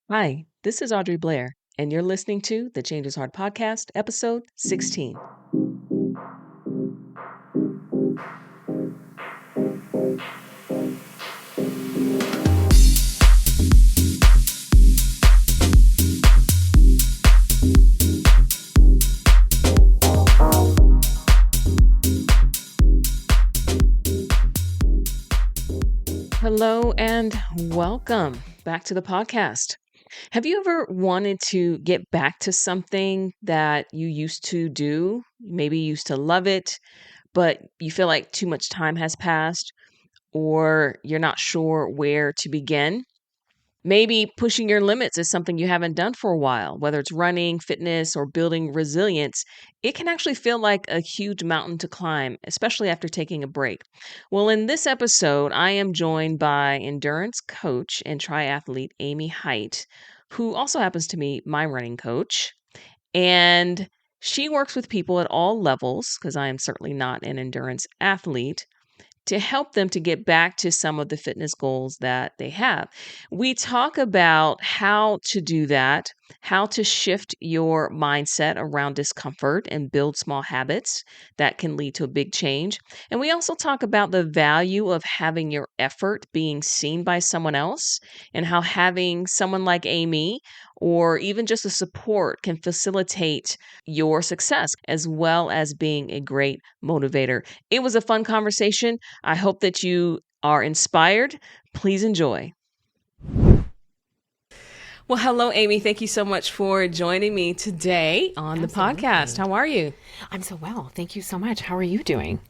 Hi, this is Audrey Blair, and you're listening to the Change is Hard podcast, episode 16. Hello and welcome back to the podcast. Have you ever wanted to get back to something that you used to do? Maybe you used to love it, but you feel like too much time has passed or you're not sure where to begin? Maybe pushing your limits is something you haven't done for a while, whether it's running, fitness, or building resilience. It can actually feel like a huge mountain to climb, especially after taking a break. Well, in this episode, I am joined by endurance coach and triathlete Amy Height, who also happens to be my running coach. And she works with people at all levels, because I am certainly not an endurance athlete, to help them to get back to some of the fitness goals that they have. We talk about how to do that, how to shift your mindset around discomfort and build small habits that can lead to a big change. And we also talk about the value of having your effort being seen by someone else and how having someone like Amy or even just a support can facilitate your success as well as being a great motivator. It was a fun conversation. I hope that you are inspired. Please enjoy. Well, hello, Amy. Thank you so much for joining me today on the podcast. How are you? I'm so well. Thank you so much. How are you doing?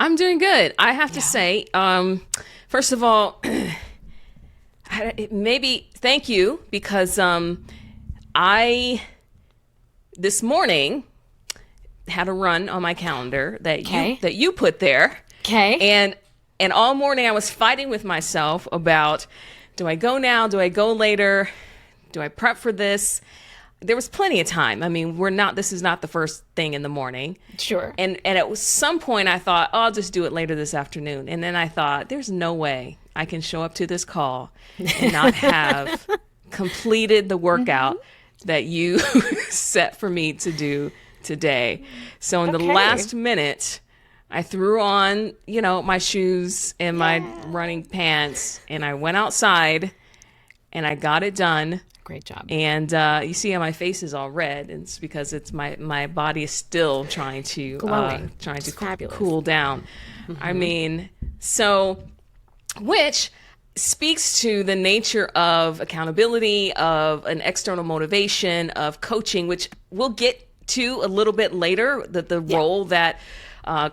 I'm doing good. I have to say, first of all, maybe thank you because I this morning had a run on my calendar that you put there. Okay. And all morning I was fighting with myself about, do I go now? Do I go later? Do I prep for this? There was plenty of time. I mean, this is not the first thing in the morning. Sure. And at some point I thought, I'll just do it later this afternoon. And then I thought, there's no way I can show up to this call and not have completed the workout that you set for me to do today. So in the last minute, I threw on, my shoes and my running pants, and I went outside and I got it done. Great job. And you see how my face is all red, and it's because it's my body is still trying to cool down. Mm-hmm. I mean, which speaks to the nature of accountability, of an external motivation, of coaching, which we'll get to a little bit later, the role that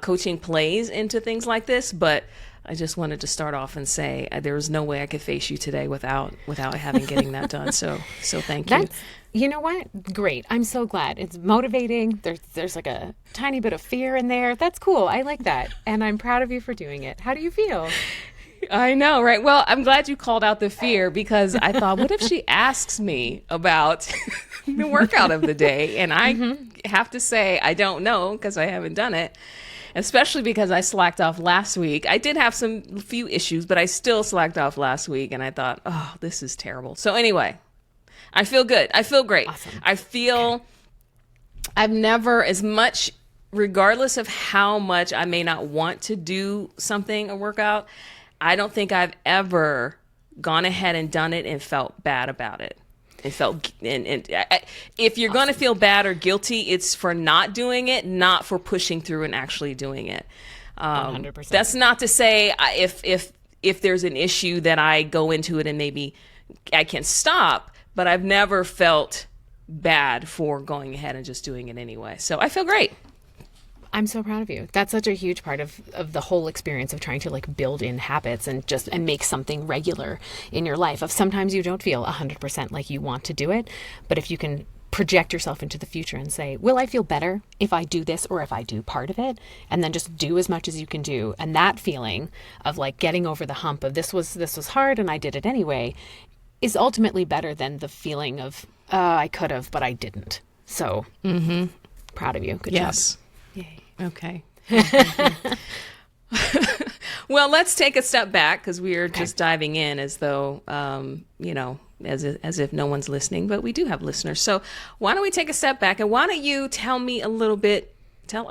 coaching plays into things like this. But I just wanted to start off and say there was no way I could face you today without getting that done. So thank you. You know what? Great. I'm so glad. It's motivating. There's like a tiny bit of fear in there. That's cool. I like that. And I'm proud of you for doing it. How do you feel? I know, right? Well, I'm glad you called out the fear because I thought, what if she asks me about the workout of the day? And I have to say, I don't know because I haven't done it, especially because I slacked off last week. I did have a few issues, but I still slacked off last week. And I thought, oh, this is terrible. So anyway, I feel good. I feel great. Awesome. I feel I've never as much, regardless of how much I may not want to do a workout, I don't think I've ever gone ahead and done it and felt bad about it. If you're going to feel bad or guilty, it's for not doing it, not for pushing through and actually doing it. 100%. That's not to say if there's an issue that I go into it and maybe I can stop, but I've never felt bad for going ahead and just doing it anyway. So I feel great. I'm so proud of you. That's such a huge part of the whole experience of trying to build in habits and make something regular in your life. Of sometimes you don't feel 100% like you want to do it, but if you can project yourself into the future and say, will I feel better if I do this or if I do part of it? And then just do as much as you can do. And that feeling of getting over the hump of this was hard and I did it anyway is ultimately better than the feeling of I could have, but I didn't. So proud of you. Good job. Yay. Okay. Well, let's take a step back because we are just diving in as though, as if no one's listening, but we do have listeners. So why don't we take a step back and why don't you tell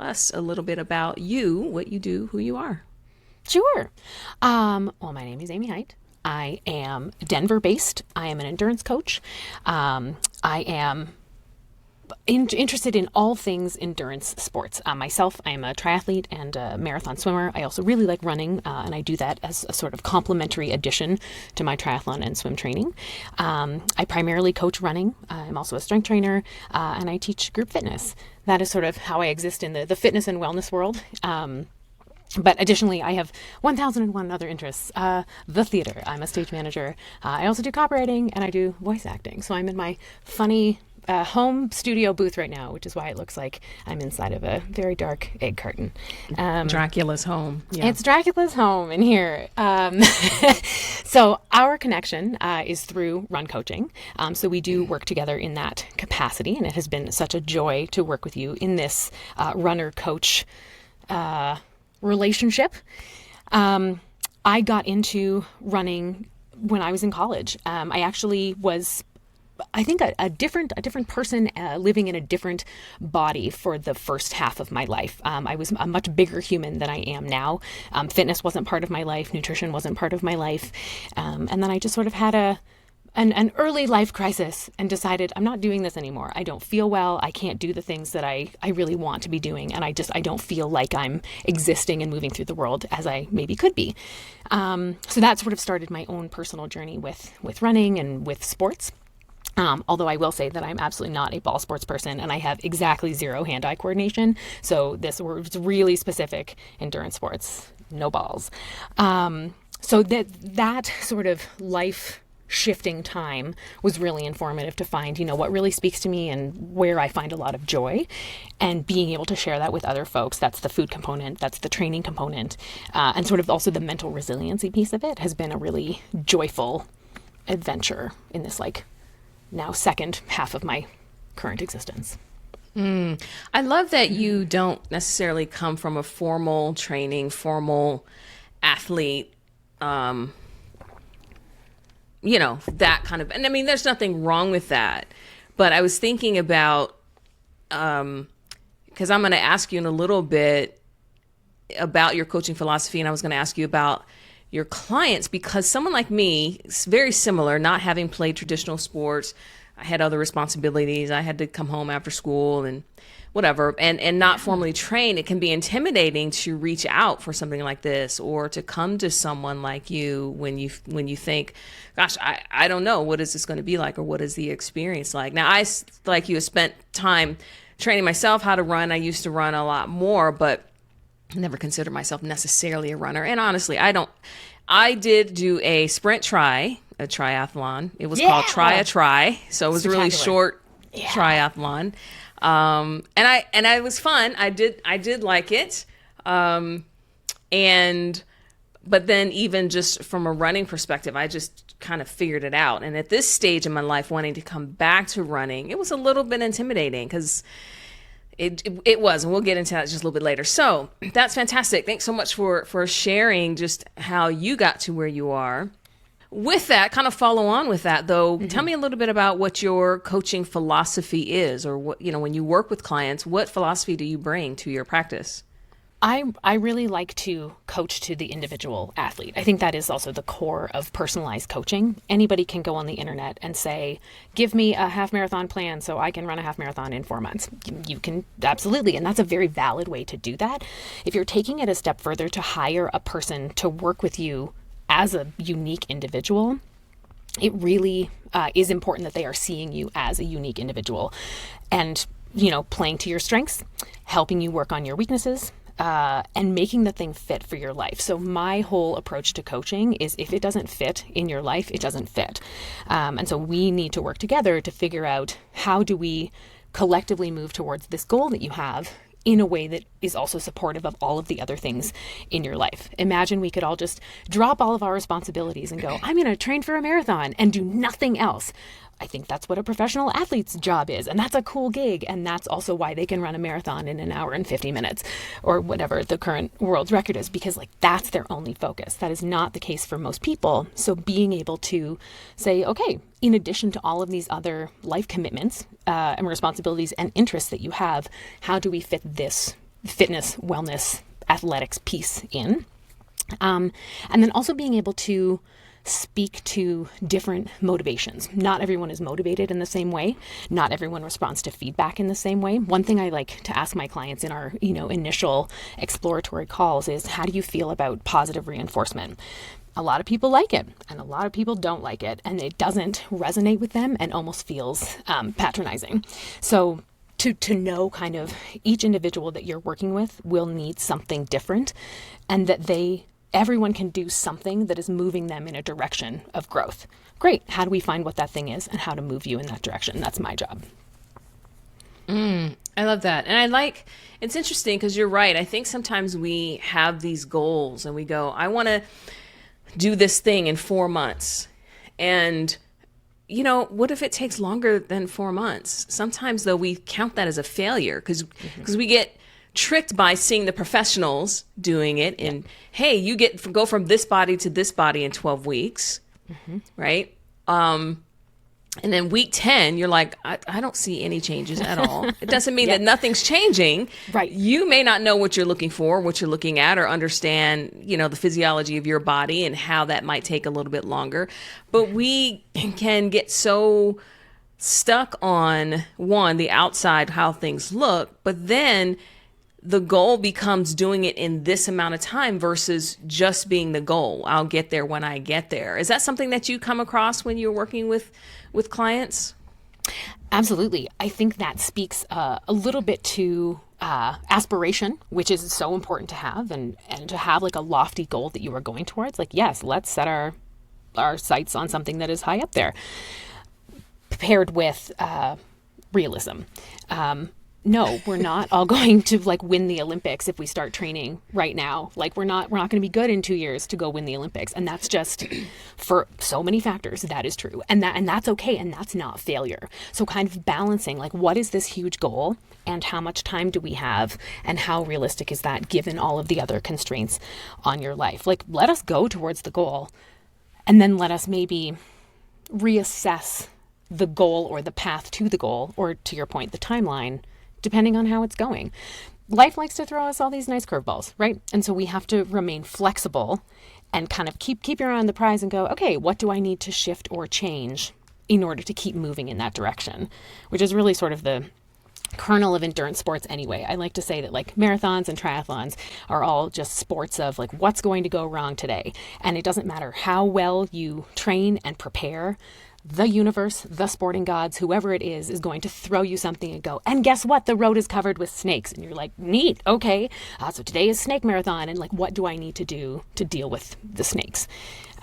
us a little bit about you, what you do, who you are. Sure. Well, my name is Amy Height. I am Denver-based. I am an endurance coach. I am interested in all things endurance sports. Myself, I am a triathlete and a marathon swimmer. I also really like running, and I do that as a sort of complementary addition to my triathlon and swim training. I primarily coach running. I'm also a strength trainer, and I teach group fitness. That is sort of how I exist in the fitness and wellness world. But additionally, I have 1001 other interests. The theater. I'm a stage manager. I also do copywriting, and I do voice acting. So I'm in my funny home studio booth right now, which is why it looks like I'm inside of a very dark egg carton. Dracula's home. Yeah. It's Dracula's home in here. So our connection is through run coaching. So we do work together in that capacity, and it has been such a joy to work with you in this runner-coach relationship. I got into running when I was in college. I actually was, I think, a different person living in a different body for the first half of my life. I was a much bigger human than I am now. Fitness wasn't part of my life. Nutrition wasn't part of my life. And then I just sort of had an early life crisis and decided I'm not doing this anymore. I don't feel well. I can't do the things that I really want to be doing. And I don't feel like I'm existing and moving through the world as I maybe could be. So that sort of started my own personal journey with running and with sports. Although I will say that I'm absolutely not a ball sports person and I have exactly zero hand-eye coordination. So this was really specific endurance sports, no balls. So that sort of life shifting time was really informative to find, what really speaks to me and where I find a lot of joy, and being able to share that with other folks. That's the food component, that's the training component, and sort of also the mental resiliency piece of it has been a really joyful adventure in this now second half of my current existence. I love that you don't necessarily come from a formal training, formal athlete, that kind of, and I mean, there's nothing wrong with that, but I was thinking about, because I'm going to ask you in a little bit about your coaching philosophy, and I was going to ask you about your clients, because someone like me is very similar, not having played traditional sports. I had other responsibilities. I had to come home after school and whatever, and not formally trained. It can be intimidating to reach out for something like this, or to come to someone like you when you think, gosh, I don't know, what is this going to be like, or what is the experience like? Now, I, like you, have spent time training myself how to run. I used to run a lot more, but I never considered myself necessarily a runner. And honestly, I did do a triathlon. It was called Try. So it was a really short triathlon. And it was fun. I did like it. But then even just from a running perspective, I just kind of figured it out. And at this stage in my life, wanting to come back to running, it was a little bit intimidating because it was, and we'll get into that just a little bit later. So that's fantastic. Thanks so much for sharing just how you got to where you are. With that, kind of follow on with that, though, tell me a little bit about what your coaching philosophy is, or what, when you work with clients, what philosophy do you bring to your practice? I really like to coach to the individual athlete. I think that is also the core of personalized coaching. Anybody can go on the internet and say, give me a half marathon plan so I can run a half marathon in 4 months. You can, absolutely. And that's a very valid way to do that. If you're taking it a step further to hire a person to work with you as a unique individual, it really is important that they are seeing you as a unique individual and, playing to your strengths, helping you work on your weaknesses, and making the thing fit for your life. So my whole approach to coaching is, if it doesn't fit in your life, it doesn't fit. And so we need to work together to figure out, how do we collectively move towards this goal that you have in a way that is also supportive of all of the other things in your life. Imagine we could all just drop all of our responsibilities and go, I'm going to train for a marathon and do nothing else. I think that's what a professional athlete's job is. And that's a cool gig. And that's also why they can run a marathon in an hour and 50 minutes or whatever the current world record is, because like that's their only focus. That is not the case for most people. So being able to say, okay, in addition to all of these other life commitments and responsibilities and interests that you have, how do we fit this fitness, wellness, athletics piece in? And then also being able to speak to different motivations. Not everyone is motivated in the same way. Not everyone responds to feedback in the same way. One thing I like to ask my clients in our, initial exploratory calls is, how do you feel about positive reinforcement? A lot of people like it and a lot of people don't like it, and it doesn't resonate with them and almost feels patronizing. So to know kind of each individual that you're working with will need something different, and that everyone can do something that is moving them in a direction of growth. Great. How do we find what that thing is and how to move you in that direction? That's my job. I love that. And it's interesting because you're right. I think sometimes we have these goals and we go, I want to do this thing in 4 months. And, what if it takes longer than 4 months? Sometimes, though, we count that as a failure because we get tricked by seeing the professionals doing it. And hey, you go from this body to this body in 12 weeks, right? And then week 10, you're like, I don't see any changes at all. It doesn't mean that nothing's changing. Right. You may not know what you're looking for, what you're looking at, or understand, the physiology of your body and how that might take a little bit longer. But we can get so stuck on, one, the outside, how things look, but then the goal becomes doing it in this amount of time versus just being the goal. I'll get there when I get there. Is that something that you come across when you're working with clients? Absolutely. I think that speaks a little bit to aspiration, which is so important to have, and to have like a lofty goal that you are going towards. Like, yes, let's set our sights on something that is high up there, paired with realism. No, we're not all going to like win the Olympics if we start training right now. Like we're not going to be good in 2 years to go win the Olympics. And that's just for so many factors. That is true. And that's okay. And that's not failure. So kind of balancing like, what is this huge goal and how much time do we have and how realistic is that given all of the other constraints on your life? Like, let us go towards the goal and then let us maybe reassess the goal or the path to the goal, or to your point, the timeline, depending on how it's going. Life likes to throw us all these nice curveballs, right? And so we have to remain flexible and kind of keep your eye on the prize and go, okay, what do I need to shift or change in order to keep moving in that direction? Which is really sort of the kernel of endurance sports anyway. I like to say that like marathons and triathlons are all just sports of like, what's going to go wrong today? And it doesn't matter how well you train and prepare, the universe, the sporting gods, whoever it is going to throw you something and go, and guess what? The road is covered with snakes. And you're like, neat. Okay. So today is snake marathon. And like, what do I need to do to deal with the snakes?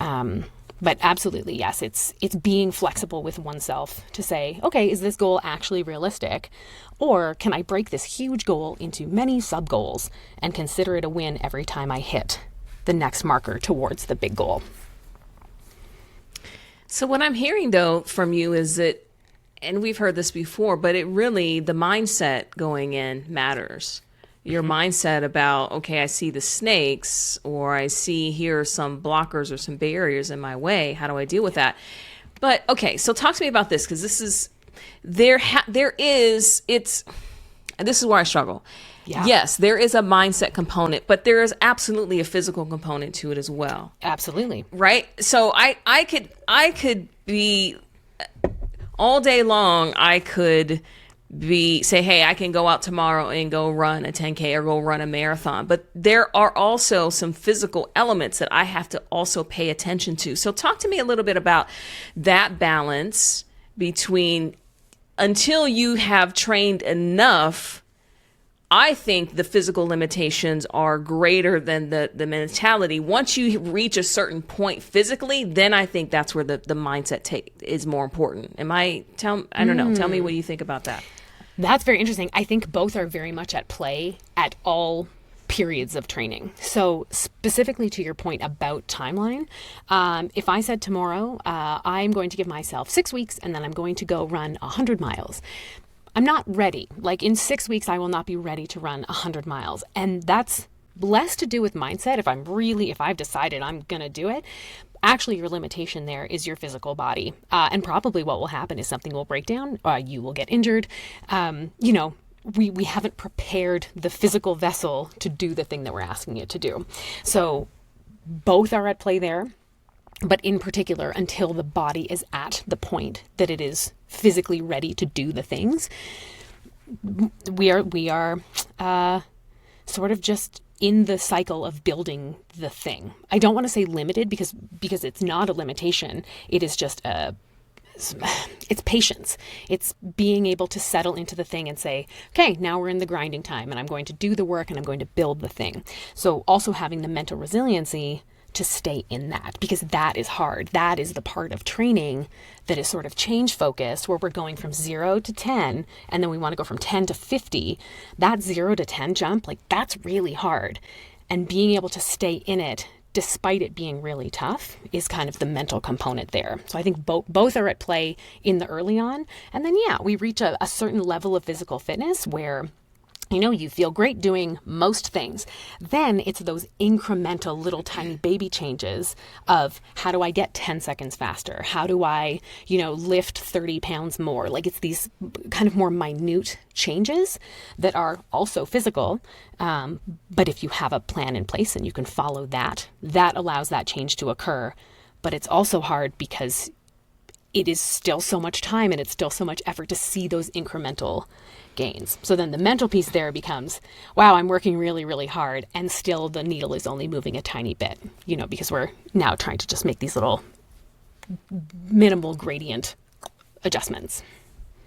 But absolutely, yes, it's being flexible with oneself to say, okay, is this goal actually realistic? Or can I break this huge goal into many sub goals and consider it a win every time I hit the next marker towards the big goal? So what I'm hearing, though, from you is that, and we've heard this before, but the mindset going in matters. Your mindset about, okay, I see the snakes, or I see here are some blockers or some barriers in my way. How do I deal with that? But, okay, so talk to me about this, because this is, this is where I struggle. Yeah. Yes, there is a mindset component, but there is absolutely a physical component to it as well. Absolutely. Right? So I could be all day long, I could say, hey, I can go out tomorrow and go run a 10K or go run a marathon. But there are also some physical elements that I have to also pay attention to. So talk to me a little bit about that balance between, until you have trained enough, I think the physical limitations are greater than the mentality. Once you reach a certain point physically, then I think that's where the mindset is more important. I don't know. Tell me what you think about that. That's very interesting. I think both are very much at play at all periods of training. So specifically to your point about timeline, if I said tomorrow, I'm going to give myself 6 weeks and then I'm going to go run 100 miles. I'm not ready. Like in 6 weeks, I will not be ready to run 100 miles. And that's less to do with mindset. If I've decided I'm going to do it, actually your limitation there is your physical body. And probably what will happen is something will break down, you will get injured. We haven't prepared the physical vessel to do the thing that we're asking it to do. So both are at play there. But in particular, until the body is at the point that it is physically ready to do the things, we are sort of just in the cycle of building the thing. I don't want to say limited because it's not a limitation. It is just it's patience. It's being able to settle into the thing and say, okay, now we're in the grinding time and I'm going to do the work and I'm going to build the thing. So also having the mental resiliency to stay in that, because that is hard. That is the part of training that is sort of change focused, where we're going from 0 to 10 and then we want to go from 10 to 50. That 0 to 10 jump, like that's really hard. And being able to stay in it despite it being really tough is kind of the mental component there. So I think both are at play in the early on. And then, we reach a certain level of physical fitness where you feel great doing most things. Then it's those incremental little tiny baby changes of how do I get 10 seconds faster? How do I, lift 30 pounds more? Like it's these kind of more minute changes that are also physical. But if you have a plan in place and you can follow that allows that change to occur. But it's also hard because it is still so much time and it's still so much effort to see those incremental gains. So then the mental piece there becomes, wow, I'm working really, really hard and still the needle is only moving a tiny bit, because we're now trying to just make these little minimal gradient adjustments.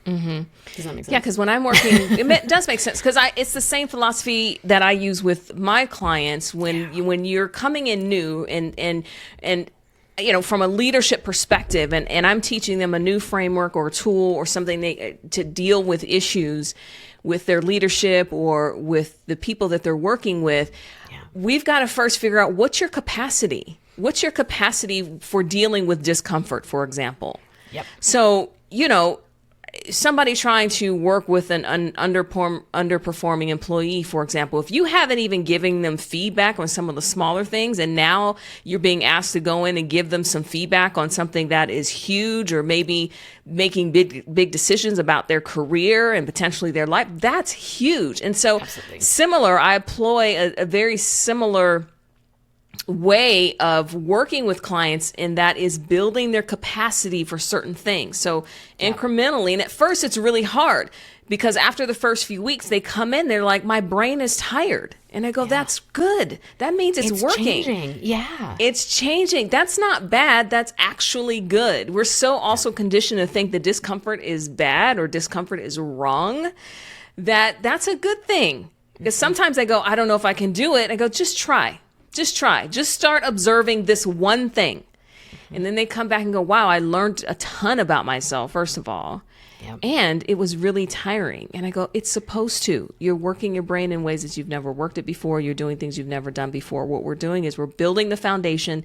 Mm-hmm. Does that make sense? Yeah, because when I'm working, it does make sense because it's the same philosophy that I use with my clients when you're coming in new and from a leadership perspective, and I'm teaching them a new framework or a tool or something to deal with issues with their leadership or with the people that they're working with. Yeah. We've got to first figure out what's your capacity. What's your capacity for dealing with discomfort, for example? Yep. So, somebody trying to work with an underperforming employee, for example, if you haven't even given them feedback on some of the smaller things, and now you're being asked to go in and give them some feedback on something that is huge, or maybe making big decisions about their career and potentially their life, that's huge. And so Absolutely. I employ a very similar way of working with clients, and that is building their capacity for certain things. So incrementally, and at first it's really hard because after the first few weeks they come in, they're like, my brain is tired. And I go, that's good. That means it's working. Changing. Yeah. It's changing. That's not bad. That's actually good. We're so also conditioned to think that discomfort is bad or discomfort is wrong, that's a good thing. Because sometimes I go, I don't know if I can do it. I go, just try. Just try. Just start observing this one thing. And then they come back and go, wow, I learned a ton about myself, first of all. Yep. And it was really tiring. And I go, it's supposed to. You're working your brain in ways that you've never worked it before. You're doing things you've never done before. What we're doing is we're building the foundation,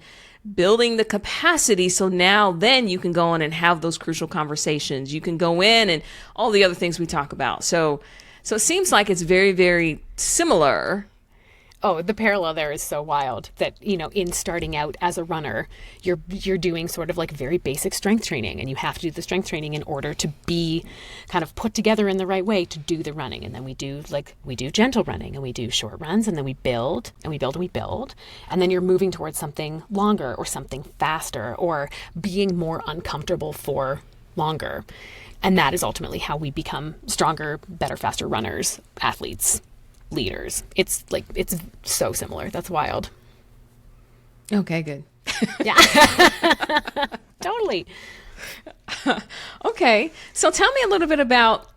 building the capacity. So now then you can go in and have those crucial conversations. You can go in and all the other things we talk about. So it seems like it's very, very similar. Oh, the parallel there is so wild that, in starting out as a runner, you're doing sort of like very basic strength training, and you have to do the strength training in order to be kind of put together in the right way to do the running. And then we do gentle running, and we do short runs, and then we build and we build and we build. And then you're moving towards something longer or something faster or being more uncomfortable for longer. And that is ultimately how we become stronger, better, faster runners, athletes, leaders. It's so similar. That's wild. Okay, good. Yeah. Totally. Okay. So tell me a little bit about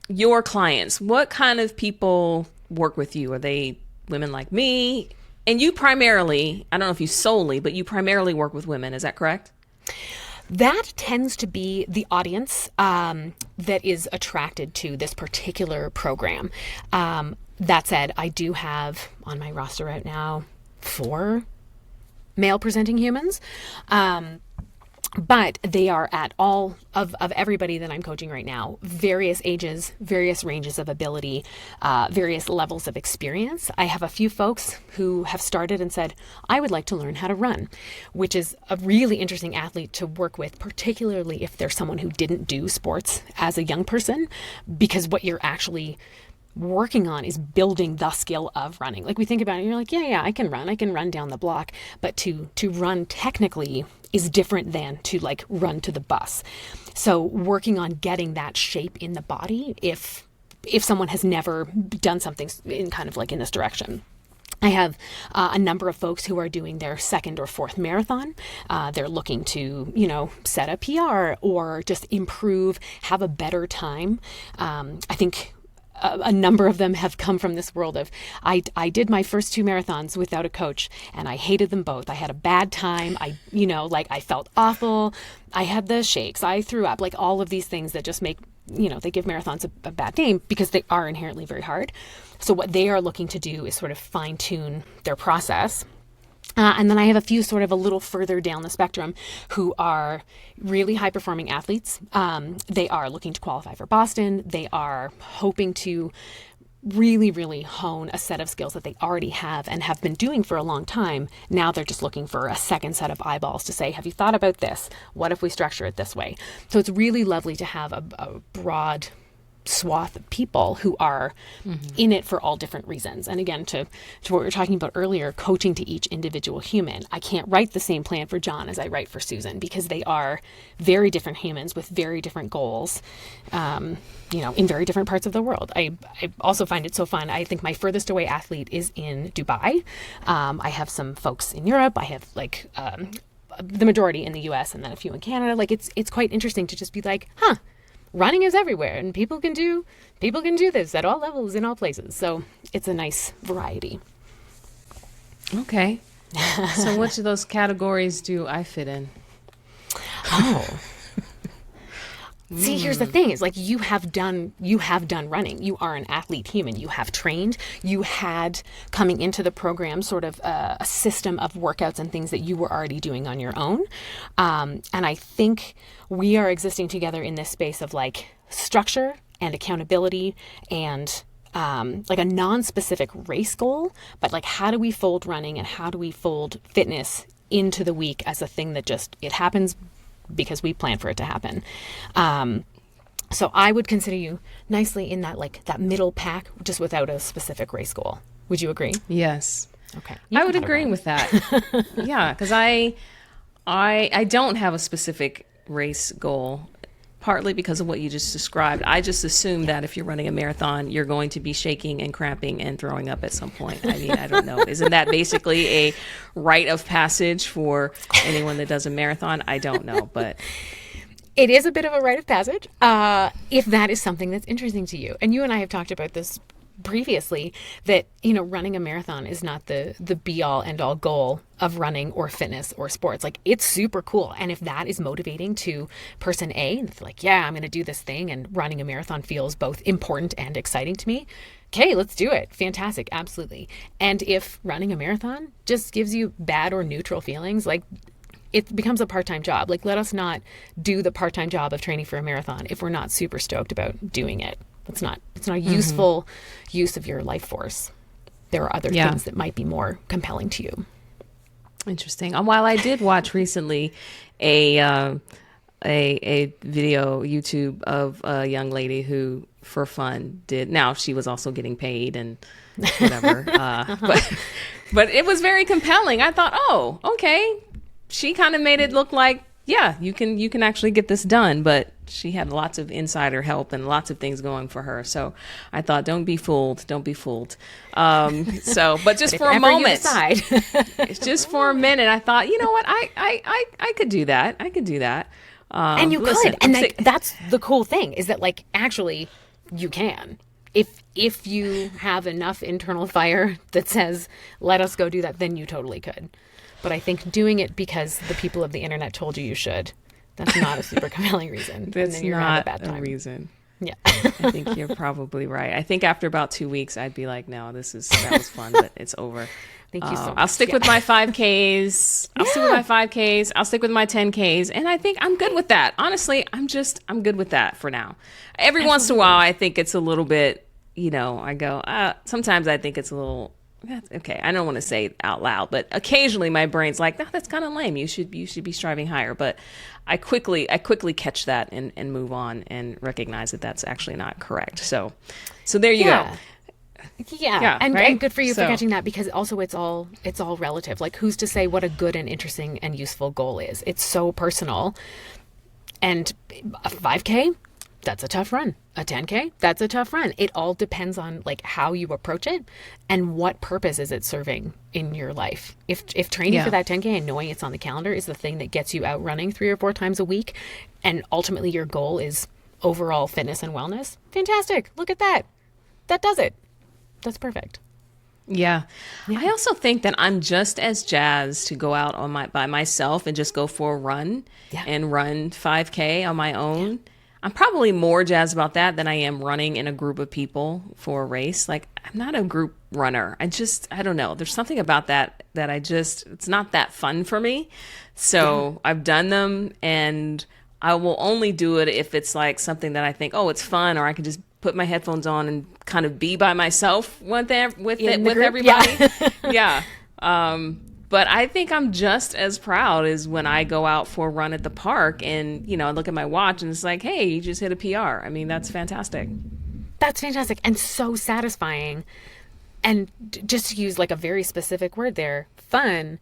your clients. What kind of people work with you? Are they women like me? And you primarily, I don't know if you solely, but you primarily work with women. Is that correct? That tends to be the audience that is attracted to this particular program. That said, I do have on my roster right now 4 male presenting humans. But they are at all of everybody that I'm coaching right now, various ages, various ranges of ability, various levels of experience. I have a few folks who have started and said, I would like to learn how to run, which is a really interesting athlete to work with, particularly if they're someone who didn't do sports as a young person, because what you're actually working on is building the skill of running. Like we think about it, and you're like, yeah, I can run down the block, but to run technically is different than to like run to the bus. So working on getting that shape in the body, if someone has never done something in kind of like in this direction. I have a number of folks who are doing their 2nd or 4th marathon. They're looking to, set a PR or just improve, have a better time. I think a number of them have come from this world of, I did my first 2 marathons without a coach and I hated them both. I had a bad time. I felt awful. I had the shakes. I threw up, like all of these things that just make, they give marathons a bad name because they are inherently very hard. So what they are looking to do is sort of fine tune their process. And then I have a few sort of a little further down the spectrum who are really high performing athletes. They are looking to qualify for Boston. They are hoping to really, really hone a set of skills that they already have and have been doing for a long time. Now they're just looking for a second set of eyeballs to say, have you thought about this? What if we structure it this way? So it's really lovely to have a broad swath of people who are in it for all different reasons. And again, to what we were talking about earlier, coaching to each individual human. I can't write the same plan for John as I write for Susan because they are very different humans with very different goals, in very different parts of the world. I also find it so fun. I think my furthest away athlete is in Dubai. I have some folks in Europe. I have the majority in the US and then a few in Canada. Like it's quite interesting to just be like, running is everywhere and people can do this at all levels in all places. So it's a nice variety. Okay. So which of those categories do I fit in? Oh. See, here's the thing is like you have done running. You are an athlete human. You have trained. You had coming into the program sort of a system of workouts and things that you were already doing on your own. And I think we are existing together in this space of like structure and accountability and like a non-specific race goal, but like how do we fold running and how do we fold fitness into the week as a thing that just, it happens because we plan for it to happen. So I would consider you nicely in that like that middle pack, just without a specific race goal. Would you agree? Yes. Okay. I would agree with that. Yeah, because I don't have a specific race goal, partly because of what you just described. I just assume that if you're running a marathon, you're going to be shaking and cramping and throwing up at some point. I mean, I don't know. Isn't that basically a rite of passage for anyone that does a marathon? I don't know, but it is a bit of a rite of passage if that is something that's interesting to you. And you and I have talked about this previously, that running a marathon is not the be all end all goal of running or fitness or sports. Like it's super cool, and if that is motivating to person A, and it's like, yeah, I'm going to do this thing, and running a marathon feels both important and exciting to me, okay, let's do it. Fantastic, absolutely. And if running a marathon just gives you bad or neutral feelings, like it becomes a part-time job. Like let us not do the part-time job of training for a marathon if we're not super stoked about doing it. It's not a useful use of your life force. There are other things that might be more compelling to you. Interesting. While I did watch recently a video YouTube of a young lady who, for fun, did. Now she was also getting paid and whatever, but it was very compelling. I thought, oh, okay. She kind of made it look like, yeah, you can actually get this done, but she had lots of insider help and lots of things going for her. So I thought, don't be fooled. But just for a moment, just for a minute, I thought, you know what, I could do that. And you could, and that's the cool thing is that like actually you can. If you have enough internal fire that says, let us go do that, then you totally could. But I think doing it because the people of the internet told you should, that's not a super compelling reason. That's and then you're not gonna have a bad time. reason. Yeah. I think you're probably right. I think after about 2 weeks, I'd be like, no, that was fun, but it's over. Thank you so I'll much. stick Yeah. with my 5Ks. I'll stick with my 5Ks. I'll stick with my 10Ks. And I think I'm good with that. Honestly, I'm good with that for now. Every once in a while, I think it's a little bit, I go, sometimes I think it's a little, okay, I don't want to say it out loud, but occasionally my brain's like, no, that's kind of lame. You should be striving higher. But I quickly catch that and move on and recognize that that's actually not correct. So there you go. Yeah, and, right? and good for you for So- catching that, because also it's all relative. Like, who's to say what a good and interesting and useful goal is? It's so personal. And a 5K, that's a tough run. A 10K, that's a tough run. It all depends on like how you approach it and what purpose is it serving in your life. If training for that 10K and knowing it's on the calendar is the thing that gets you out running 3 or 4 times a week, and ultimately your goal is overall fitness and wellness, fantastic. Look at that. That does it. That's perfect. Yeah. I also think that I'm just as jazzed to go out by myself and just go for a run and run 5K on my own. I'm probably more jazzed about that than I am running in a group of people for a race. Like, I'm not a group runner. I don't know. There's something about that it's not that fun for me. So I've done them, and I will only do it if it's like something that I think, oh, it's fun, or I can just put my headphones on and kind of be by myself with everybody. Yeah. But I think I'm just as proud as when I go out for a run at the park and, I look at my watch and it's like, hey, you just hit a PR. I mean, that's fantastic. That's fantastic and so satisfying. And just to use like a very specific word there, fun,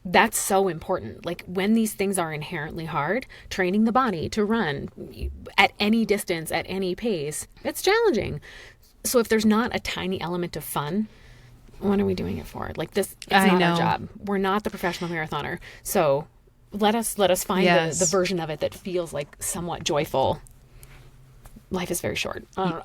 that's so important. Like, when these things are inherently hard, training the body to run at any distance, at any pace, it's challenging. So if there's not a tiny element of fun, what are we doing it for? Like, this, it's not our job. We're not the professional marathoner. So let us find the version of it that feels like somewhat joyful. Life is very short. I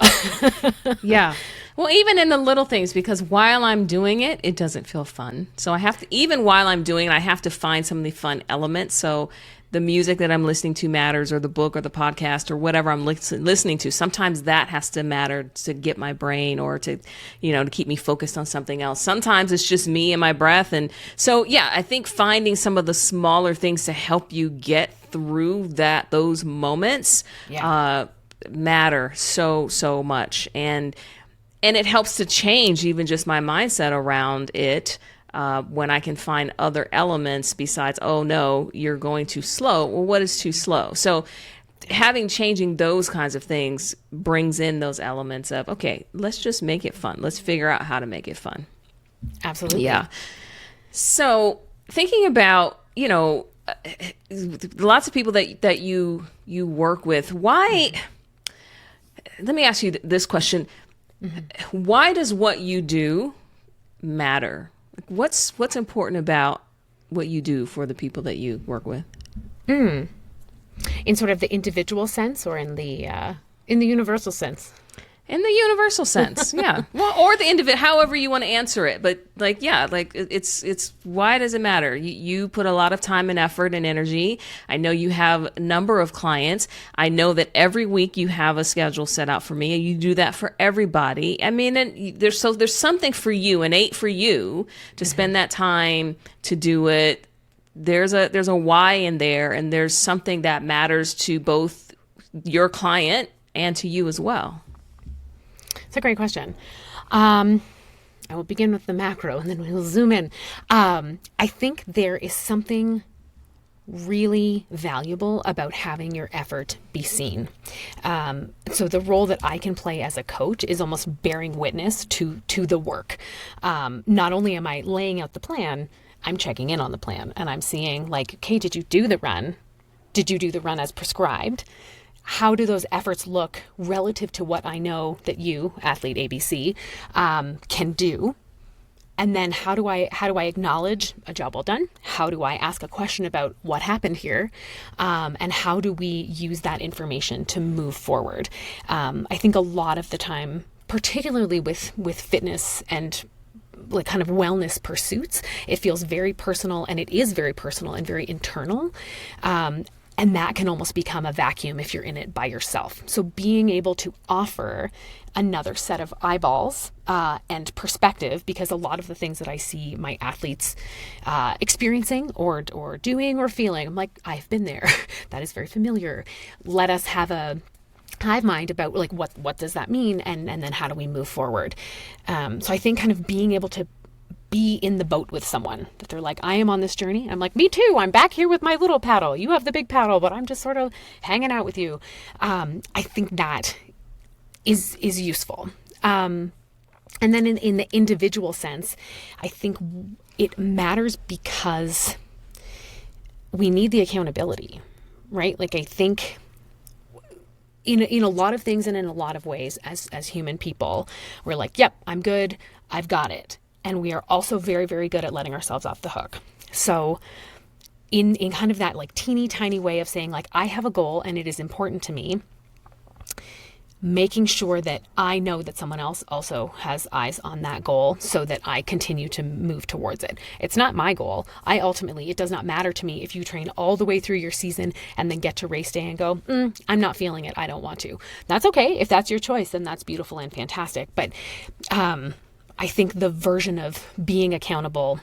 don't know. Yeah. Well, even in the little things, because while I'm doing it, it doesn't feel fun. So I have to, even while I'm doing it, I have to find some of the fun elements. So the music that I'm listening to matters, or the book or the podcast or whatever I'm listening to. Sometimes that has to matter to get my brain, or to, to keep me focused on something else. Sometimes it's just me and my breath. And so, yeah, I think finding some of the smaller things to help you get through those moments, matter so much, and it helps to change even just my mindset around it, when I can find other elements besides, oh no, you're going too slow. Well, what is too slow? So changing those kinds of things brings in those elements of, okay, let's just make it fun. Let's figure out how to make it fun. Absolutely. Yeah. So thinking about, lots of people that you work with, why, let me ask you this question. Mm-hmm. Why does what you do matter? What's important about what you do for the people that you work with? In sort of the individual sense, or in the universal sense? In the universal sense, yeah. Well, or the individual, however you want to answer it. But it's why does it matter? You put a lot of time and effort and energy. I know you have a number of clients. I know that every week you have a schedule set out for me, and you do that for everybody. I mean, and there's something for you, innate for you to spend that time to do it. There's a why in there, and there's something that matters to both your client and to you as well. It's a great question. I will begin with the macro, and then we'll zoom in. I think there is something really valuable about having your effort be seen. So the role that I can play as a coach is almost bearing witness to the work. Not only am I laying out the plan, I'm checking in on the plan, and I'm seeing, like, okay, did you do the run? Did you do the run as prescribed? How do those efforts look relative to what I know that you, athlete ABC, can do? And then how do I acknowledge a job well done? How do I ask a question about what happened here? And how do we use that information to move forward? I think a lot of the time, particularly with fitness and like kind of wellness pursuits, it feels very personal, and it is very personal and very internal. And that can almost become a vacuum if you're in it by yourself. So being able to offer another set of eyeballs and perspective, because a lot of the things that I see my athletes experiencing or doing or feeling, I'm like, I've been there. That is very familiar. Let us have a hive mind about like what does that mean, and then how do we move forward. So I think kind of being able to be in the boat with someone, that they're like, I am on this journey. I'm like, me too. I'm back here with my little paddle. You have the big paddle, but I'm just sort of hanging out with you. I think that is useful. And then in the individual sense, I think it matters because we need the accountability, right? Like I think in a lot of things and in a lot of ways as human people, we're like, yep, I'm good. I've got it. And we are also very, very good at letting ourselves off the hook. So in kind of that like teeny tiny way of saying like, I have a goal and it is important to me, making sure that I know that someone else also has eyes on that goal so that I continue to move towards it. It's not my goal. It does not matter to me if you train all the way through your season and then get to race day and go, I'm not feeling it. I don't want to. That's okay. If that's your choice, then that's beautiful and fantastic. But I think the version of being accountable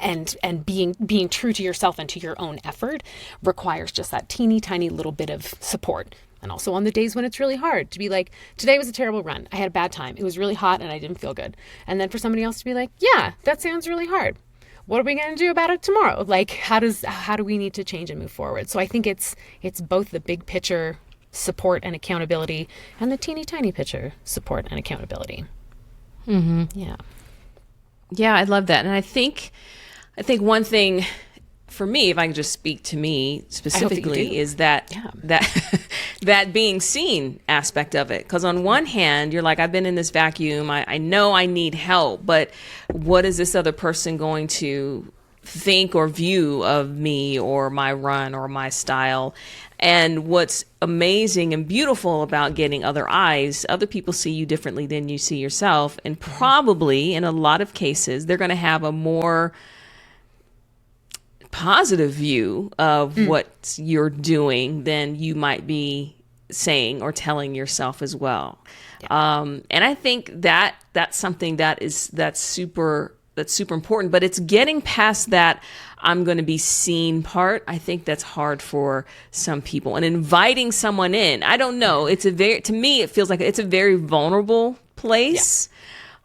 and being true to yourself and to your own effort requires just that teeny tiny little bit of support. And also on the days when it's really hard to be like, today was a terrible run. I had a bad time. It was really hot and I didn't feel good. And then for somebody else to be like, yeah, that sounds really hard. What are we going to do about it tomorrow? Like, how do we need to change and move forward? So I think it's both the big picture support and accountability and the teeny tiny picture support and accountability. Mm-hmm. Yeah. Yeah, I love that. And I think one thing for me, if I can just speak to me specifically, is that that being seen aspect of it. Because on one hand, you're like, I've been in this vacuum. I know I need help, but what is this other person going to think or view of me or my run or my style? And what's amazing and beautiful about getting other eyes, other people see you differently than you see yourself. And probably in a lot of cases, they're going to have a more positive view of what you're doing than you might be saying or telling yourself as well. Yeah. And I think that's something that's super important, but it's getting past that I'm going to be seen part. I think that's hard for some people, and inviting someone in. I don't know. To me, it feels like it's a very vulnerable place.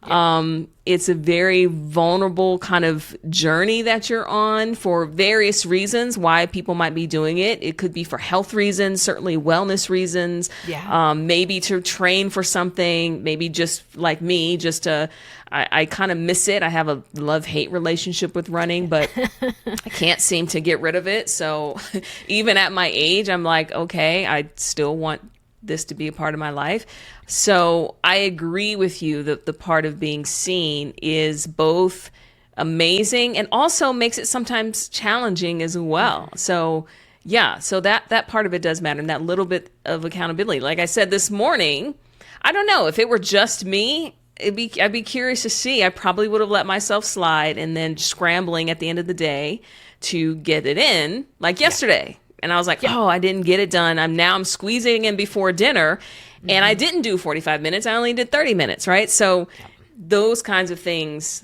Yeah. It's a very vulnerable kind of journey that you're on for various reasons why people might be doing it. It could be for health reasons, certainly wellness reasons, maybe to train for something, maybe just like me, I kind of miss it. I have a love-hate relationship with running, but I can't seem to get rid of it. So even at my age, I'm like, okay, I still want this to be a part of my life. So I agree with you that the part of being seen is both amazing and also makes it sometimes challenging as well. So yeah, so that part of it does matter, and that little bit of accountability. Like I said this morning, I don't know if it were just me, I'd be curious to see. I probably would have let myself slide and then scrambling at the end of the day to get it in, like yesterday. And I was like, I didn't get it done. I'm squeezing in before dinner, and I didn't do 45 minutes. I only did 30 minutes, right? So those kinds of things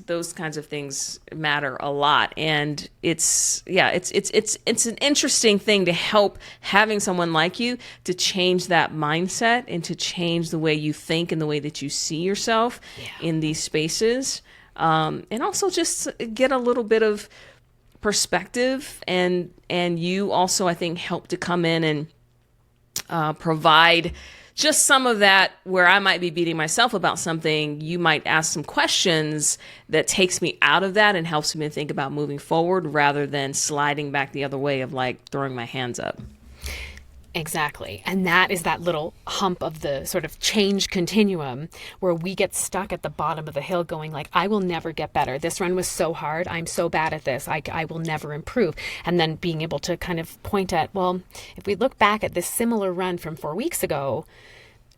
matter a lot. And it's an interesting thing to help having someone like you to change that mindset and to change the way you think and the way that you see yourself in these spaces. And also just get a little bit of perspective, and you also, I think, help to come in and provide just some of that where I might be beating myself about something. You might ask some questions that takes me out of that and helps me think about moving forward rather than sliding back the other way of like throwing my hands up. Exactly. And that is that little hump of the sort of change continuum where we get stuck at the bottom of the hill going like, I will never get better. This run was so hard. I'm so bad at this. I will never improve. And then being able to kind of point at, well, if we look back at this similar run from 4 weeks ago,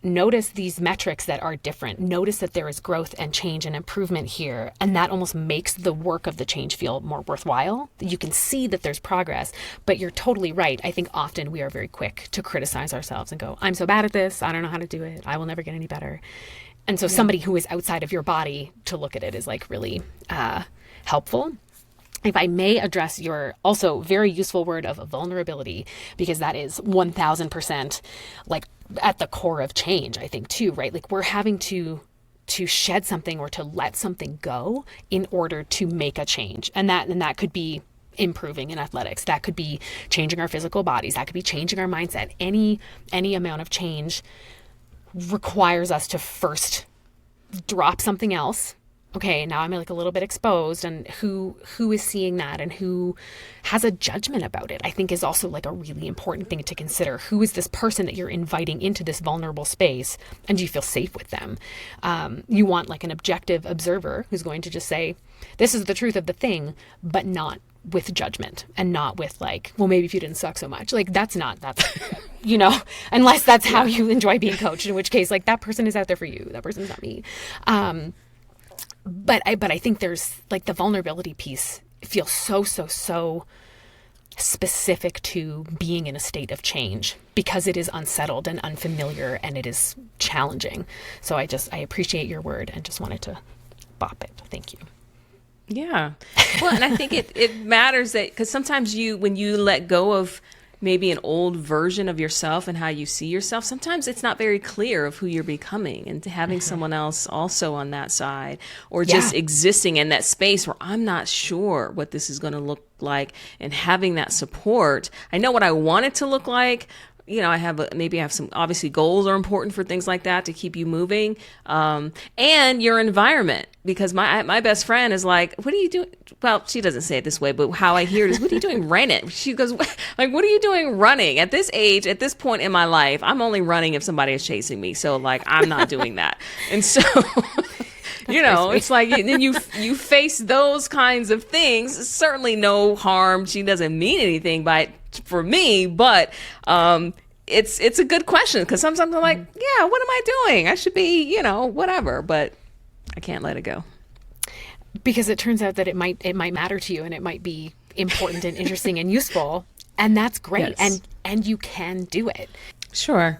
notice these metrics that are different. Notice that there is growth and change and improvement here. And that almost makes the work of the change feel more worthwhile. You can see that there's progress, but you're totally right. I think often we are very quick to criticize ourselves and go, I'm so bad at this. I don't know how to do it. I will never get any better. And so somebody who is outside of your body to look at it is like really helpful. If I may address your also very useful word of vulnerability, because that is 1000% like at the core of change, I think too, right? Like we're having to shed something or to let something go in order to make a change. And that could be improving in athletics. That could be changing our physical bodies. That could be changing our mindset. Any amount of change requires us to first drop something else. Okay, now I'm like a little bit exposed, and who is seeing that and who has a judgment about it, I think is also like a really important thing to consider. Who is this person that you're inviting into this vulnerable space, and do you feel safe with them? You want like an objective observer who's going to just say, this is the truth of the thing, but not with judgment and not with like, well, maybe if you didn't suck so much. Like that's unless that's how you enjoy being coached, in which case like that person is out there for you. That person's not me. But I think there's like the vulnerability piece feels so specific to being in a state of change because it is unsettled and unfamiliar and it is challenging. So I appreciate your word and just wanted to bop it. Thank you. Yeah. Well, and I think it matters that because sometimes when you let go of maybe an old version of yourself and how you see yourself, sometimes it's not very clear of who you're becoming, and having someone else also on that side or just existing in that space where I'm not sure what this is going to look like, and having that support. I know what I want it to look like. You know, I have some, obviously goals are important for things like that to keep you moving. And your environment, because my best friend is like, what are you doing? Well, she doesn't say it this way, but how I hear it is, what are you doing running? She goes, like, what are you doing running? At this age, at this point in my life, I'm only running if somebody is chasing me. So like, I'm not doing that. And so, you know, it's like, then you face those kinds of things. Certainly no harm. She doesn't mean anything by it for me, but it's a good question, because sometimes I'm like, yeah, what am I doing? I should be, you know, whatever, but I can't let it go. Because it turns out that it might matter to you, and it might be important and interesting and useful, and that's great. Yes. And you can do it. Sure.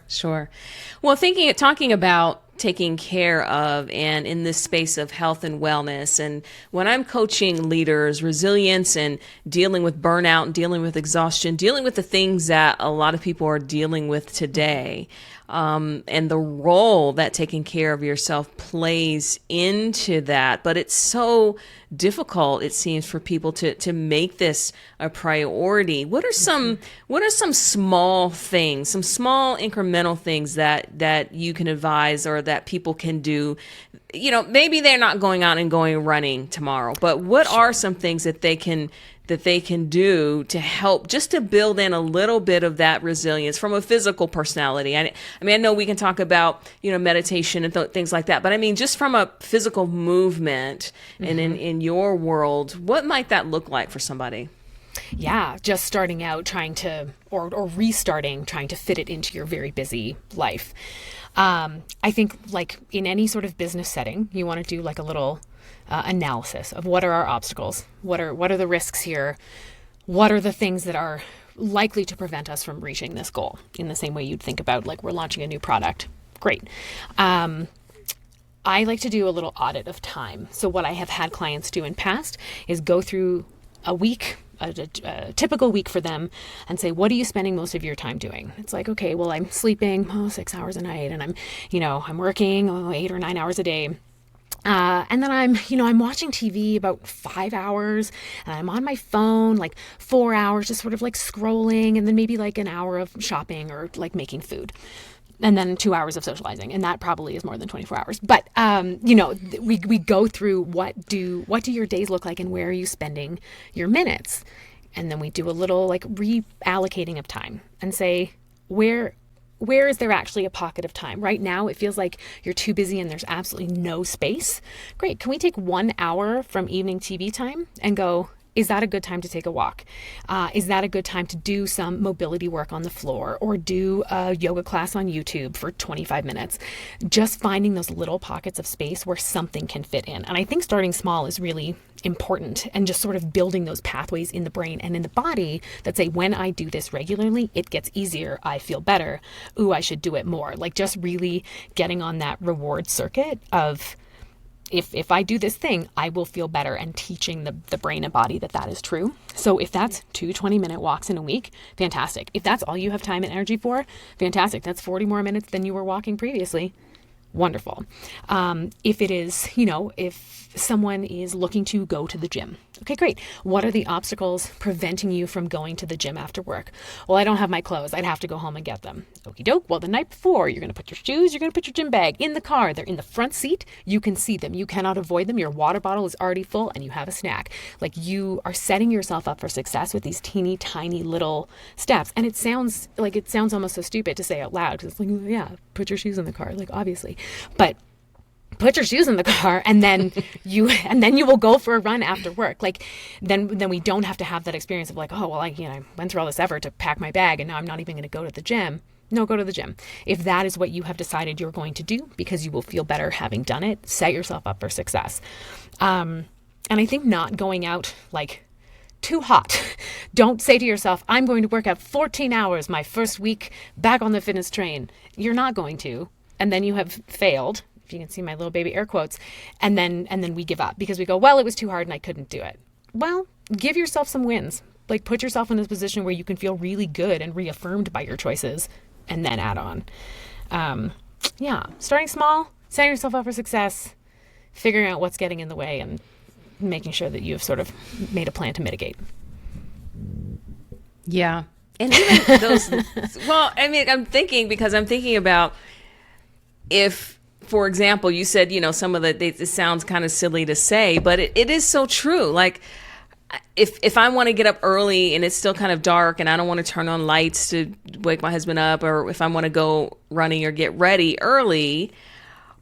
Well, talking about taking care of, and in this space of health and wellness, and when I'm coaching leaders, resilience and dealing with burnout and dealing with exhaustion, dealing with the things that a lot of people are dealing with today, and the role that taking care of yourself plays into that. But it's so difficult, it seems, for people to make this a priority. What are some small things, some small incremental things that you can advise or that people can do? You know, maybe they're not going out and going running tomorrow, but what are some things that they can do to help, just to build in a little bit of that resilience from a physical personality? I mean, I know we can talk about, you know, meditation and things like that, but I mean, just from a physical movement and in your world, what might that look like for somebody? Yeah, just starting out trying to, or restarting, trying to fit it into your very busy life. I think like in any sort of business setting, you want to do like a little analysis of what are our obstacles, what are the risks here, what are the things that are likely to prevent us from reaching this goal, in the same way you'd think about like we're launching a new product. Great. I like to do a little audit of time. So what I have had clients do in past is go through a week, a typical week for them, and say, what are you spending most of your time doing? It's like, okay, well, I'm sleeping 6 hours a night, and I'm working 8 or 9 hours a day. And then I'm watching TV about 5 hours, and I'm on my phone like 4 hours, just sort of like scrolling, and then maybe like an hour of shopping or like making food, and then 2 hours of socializing. And that probably is more than 24 hours. But, we go through what do your days look like and where are you spending your minutes? And then we do a little like reallocating of time and say, where is there actually a pocket of time? Right now, it feels like you're too busy and there's absolutely no space. Great. Can we take 1 hour from evening TV time and go, Is that a good time to take a walk? Is that a good time to do some mobility work on the floor or do a yoga class on YouTube for 25 minutes? Just finding those little pockets of space where something can fit in. And I think starting small is really important, and just sort of building those pathways in the brain and in the body that say, when I do this regularly, it gets easier. I feel better. Ooh, I should do it more. Like just really getting on that reward circuit of, if I do this thing, I will feel better, and teaching the brain and body that is true. So if that's 2 20-minute walks in a week, fantastic. If that's all you have time and energy for, fantastic. That's 40 more minutes than you were walking previously. Wonderful. If it is, if someone is looking to go to the gym, okay, great. What are the obstacles preventing you from going to the gym after work? Well, I don't have my clothes. I'd have to go home and get them. Okie doke. Well, the night before, you're going to put your shoes, you're going to put your gym bag in the car. They're in the front seat. You can see them. You cannot avoid them. Your water bottle is already full and you have a snack. Like, you are setting yourself up for success with these teeny tiny little steps. And it sounds almost so stupid to say out loud, because it's like, yeah, put your shoes in the car, like, obviously. But put your shoes in the car, and then you will go for a run after work. Like, then we don't have to have that experience of like, oh, well, I went through all this effort to pack my bag and now I'm not even going to go to the gym. No, go to the gym. If that is what you have decided you're going to do, because you will feel better having done it, set yourself up for success. And I think not going out like too hot. Don't say to yourself, I'm going to work out 14 hours my first week back on the fitness train. You're not going to. And then you have failed, if you can see my little baby air quotes, and then we give up because we go, well, it was too hard and I couldn't do it. Well, give yourself some wins. Like, put yourself in a position where you can feel really good and reaffirmed by your choices, and then add on. Starting small, setting yourself up for success, figuring out what's getting in the way, and making sure that you've sort of made a plan to mitigate. Yeah. And even those, well, I mean, I'm thinking about, if, for example, you said, some of it sounds kind of silly to say, but it is so true. Like, if I want to get up early and it's still kind of dark and I don't want to turn on lights to wake my husband up, or if I want to go running or get ready early,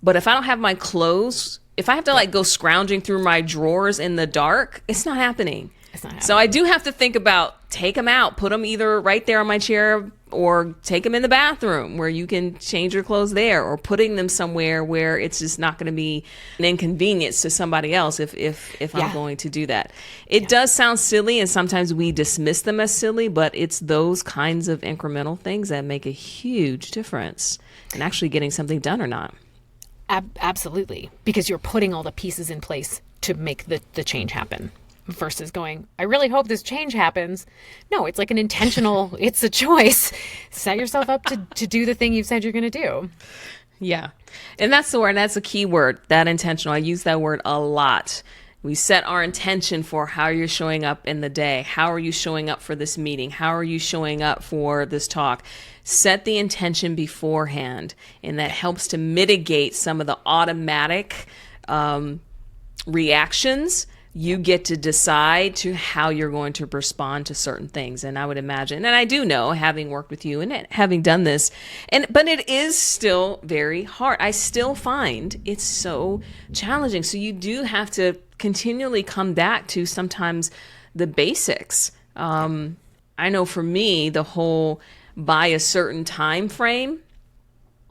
but if I don't have my clothes, if I have to like go scrounging through my drawers in the dark, it's not happening. So I do have to think about, take them out, put them either right there on my chair, or take them in the bathroom where you can change your clothes there, or putting them somewhere where it's just not going to be an inconvenience to somebody else if I'm going to do that. It does sound silly, and sometimes we dismiss them as silly, but it's those kinds of incremental things that make a huge difference in actually getting something done or not. Absolutely. Because you're putting all the pieces in place to make the change happen. Versus going, I really hope this change happens. No, it's like an intentional, it's a choice. Set yourself up to do the thing you've said you're going to do. Yeah. And that's the word, and that's a key word, that intentional. I use that word a lot. We set our intention for how you're showing up in the day. How are you showing up for this meeting? How are you showing up for this talk? Set the intention beforehand, and that helps to mitigate some of the automatic reactions. You get to decide to how you're going to respond to certain things. And I would imagine, and I do know, having worked with you and having done this, but it is still very hard. I still find it's so challenging. So you do have to continually come back to sometimes the basics. I know for me, the whole by a certain time frame,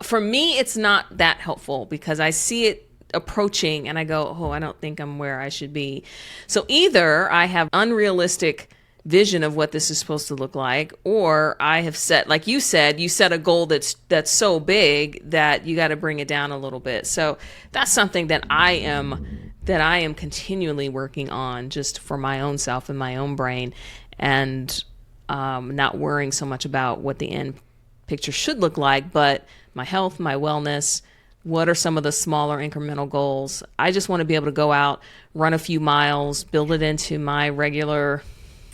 for me, it's not that helpful, because I see it approaching and I go, oh, I don't think I'm where I should be. So either I have unrealistic vision of what this is supposed to look like, or I have set, like you said, you set a goal that's so big that you got to bring it down a little bit. So that's something that I am continually working on, just for my own self and my own brain, and not worrying so much about what the end picture should look like, but my health, my wellness. What are some of the smaller incremental goals? I just want to be able to go out, run a few miles, build it into my regular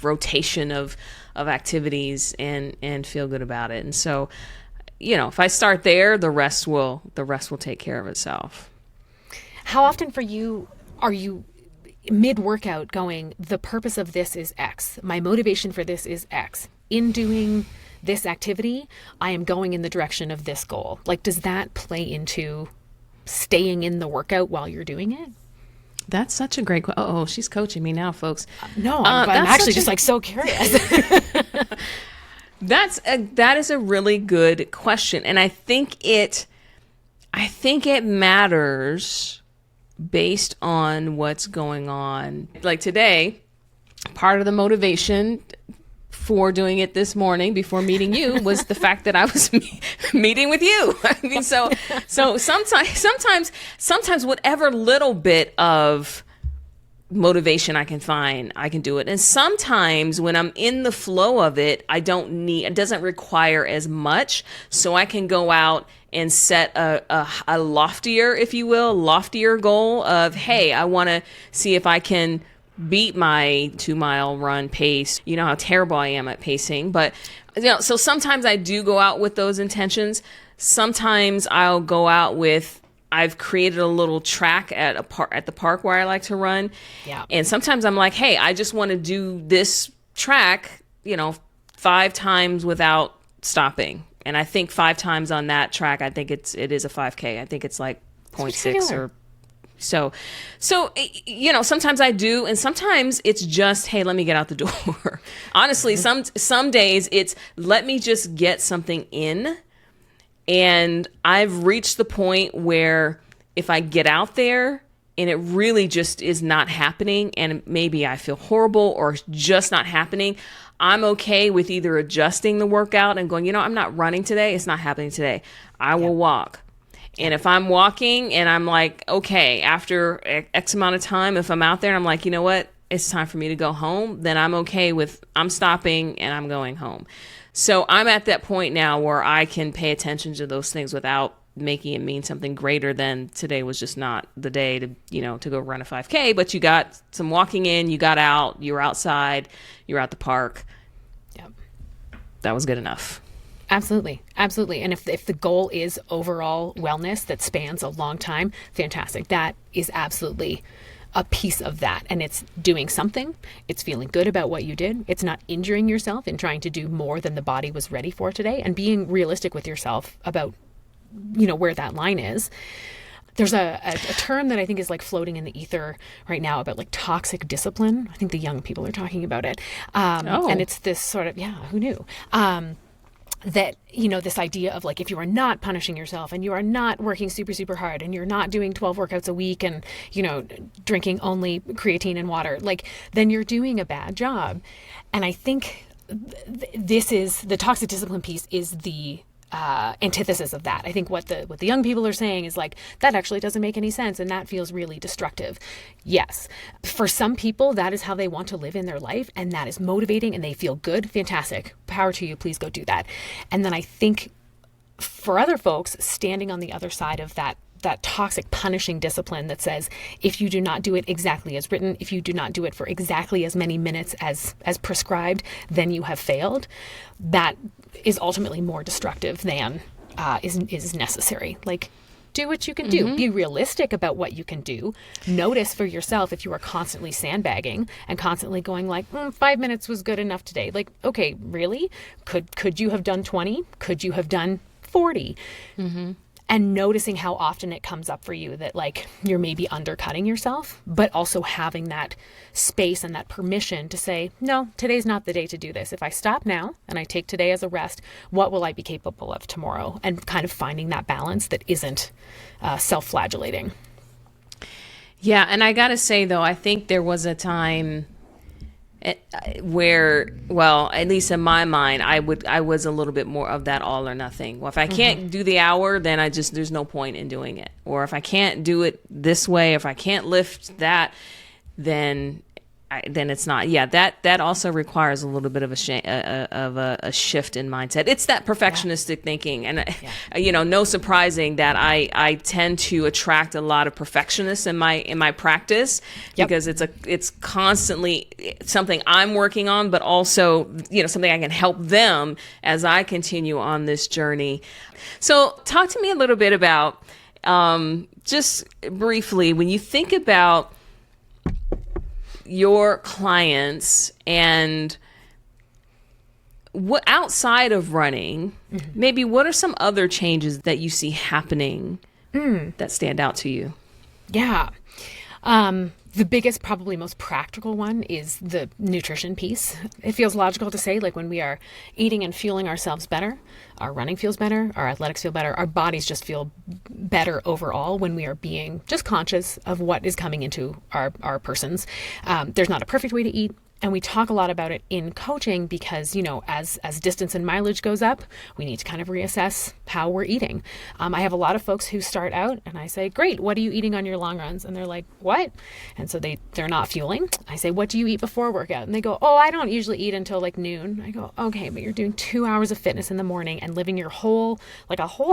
rotation of activities, and feel good about it. And so, if I start there, the rest will take care of itself. How often for you are you mid-workout going, the purpose of this is X, my motivation for this is X, in doing this activity, I am going in the direction of this goal? Like, does that play into staying in the workout while you're doing it? That's such a great question. Oh, she's coaching me now, folks. No, I'm actually just like so curious. That is a really good question, and I think it matters based on what's going on. Like today, part of the motivation for doing it this morning before meeting you was the fact that I was meeting with you. I mean, so sometimes whatever little bit of motivation I can find, I can do it. And sometimes when I'm in the flow of it, it doesn't require as much. So I can go out and set a loftier goal of, hey, I want to see if I can beat my 2-mile run pace. You know how terrible I am at pacing, but so sometimes I do go out with those intentions. Sometimes I'll go out with, I've created a little track at the park where I like to run. Yeah. And sometimes I'm like, hey, I just want to do this track, 5 times without stopping. And I think 5 times on that track, I think it is a 5K. I think it's like 0.6 or so, sometimes I do, and sometimes it's just, hey, let me get out the door. Honestly, some days it's let me just get something in. And I've reached the point where if I get out there and it really just is not happening, and maybe I feel horrible or just not happening, I'm okay with either adjusting the workout and going, I'm not running today. It's not happening today. I will walk. And if I'm walking and I'm like, okay, after X amount of time, if I'm out there and I'm like, you know what, it's time for me to go home, then I'm okay with, I'm stopping and I'm going home. So I'm at that point now where I can pay attention to those things without making it mean something greater than today was just not the day to, to go run a 5K, but you got some walking in, you got out, you were outside, you were at the park. Yep. That was good enough. Absolutely. Absolutely. And if the goal is overall wellness that spans a long time, fantastic. That is absolutely a piece of that. And it's doing something. It's feeling good about what you did. It's not injuring yourself in trying to do more than the body was ready for today, and being realistic with yourself about, where that line is. There's a term that I think is like floating in the ether right now about like toxic discipline. I think the young people are talking about it. And it's this sort of, who knew? That, this idea of like, if you are not punishing yourself and you are not working super, super hard and you're not doing 12 workouts a week and, drinking only creatine and water, like, then you're doing a bad job. And I think this is the toxic discipline piece is the antithesis of that. I think what the young people are saying is like, that actually doesn't make any sense and that feels really destructive. Yes, for some people that is how they want to live in their life, and that is motivating and they feel good. Fantastic. Power to you. Please go do that. And then I think for other folks, standing on the other side of that toxic punishing discipline that says, if you do not do it exactly as written, if you do not do it for exactly as many minutes as prescribed, then you have failed. That is ultimately more destructive than is necessary. Like, do what you can do. Mm-hmm. Be realistic about what you can do. Notice for yourself if you are constantly sandbagging and constantly going like, 5 minutes was good enough today. Like, okay, really? Could you have done 20? Could you have done 40? Mm-hmm. And noticing how often it comes up for you that like you're maybe undercutting yourself, but also having that space and that permission to say, no, today's not the day to do this. If I stop now and I take today as a rest, what will I be capable of tomorrow? And kind of finding that balance that isn't self-flagellating. Yeah. And I got to say, though, I think there was a time where, well, at least in my mind, I was a little bit more of that all or nothing. Well, if I can't do the hour, then there's no point in doing it. Or if I can't do it this way, if I can't lift that, then it's not. Yeah, that also requires a little bit of a shift in mindset. It's that perfectionistic thinking, and no surprising that I tend to attract a lot of perfectionists in my practice, because it's constantly something I'm working on, but also something I can help them as I continue on this journey. So, talk to me a little bit about just briefly, when you think about your clients and what outside of running, maybe what are some other changes that you see happening that stand out to you? Yeah. The biggest, probably most practical one is the nutrition piece. It feels logical to say, like, when we are eating and fueling ourselves better, our running feels better, our athletics feel better, our bodies just feel better overall when we are being just conscious of what is coming into our persons. There's not a perfect way to eat. And we talk a lot about it in coaching because, as distance and mileage goes up, we need to kind of reassess how we're eating. I have a lot of folks who start out and I say, great, what are you eating on your long runs? And they're like, what? And so they're not fueling. I say, what do you eat before workout? And they go, oh, I don't usually eat until like noon. I go, okay, but you're doing 2 hours of fitness in the morning and living your whole